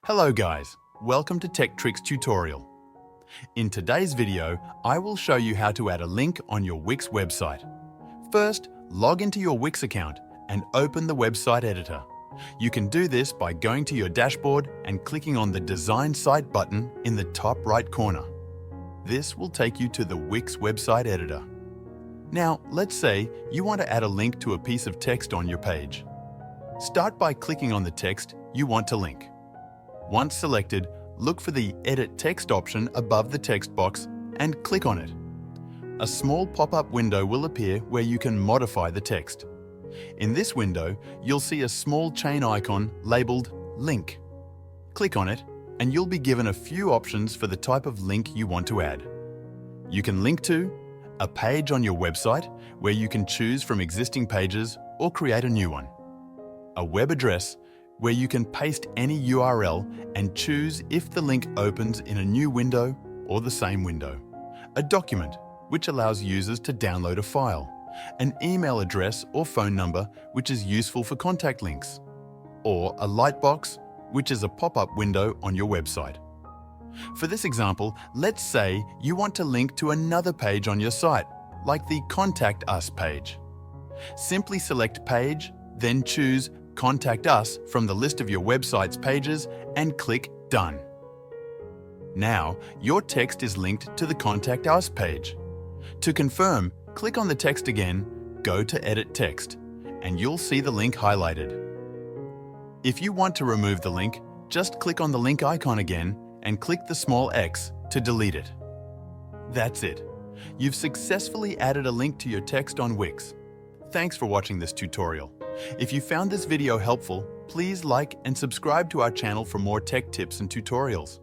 Hello guys, welcome to Tech Tricks tutorial. In today's video, I will show you how to add a link on your Wix website. First, log into your Wix account and open the website editor. You can do this by going to your dashboard and clicking on the Design Site button in the top right corner. This will take you to the Wix website editor. Now, let's say you want to add a link to a piece of text on your page. Start by clicking on the text you want to link. Once selected, look for the Edit Text option above the text box and click on it. A small pop-up window will appear where you can modify the text. In this window, you'll see a small chain icon labeled Link. Click on it and you'll be given a few options for the type of link you want to add. You can link to a page on your website where you can choose from existing pages or create a new one. A web address where you can paste any URL and choose if the link opens in a new window or the same window. A document, which allows users to download a file. An email address or phone number, which is useful for contact links. Or a lightbox, which is a pop-up window on your website. For this example, let's say you want to link to another page on your site, like the Contact Us page. Simply select Page, then choose Contact Us from the list of your website's pages and click Done. Now, your text is linked to the Contact Us page. To confirm, click on the text again, go to Edit Text, and you'll see the link highlighted. If you want to remove the link, just click on the link icon again and click the small X to delete it. That's it. You've successfully added a link to your text on Wix. Thanks for watching this tutorial. If you found this video helpful, please like and subscribe to our channel for more tech tips and tutorials.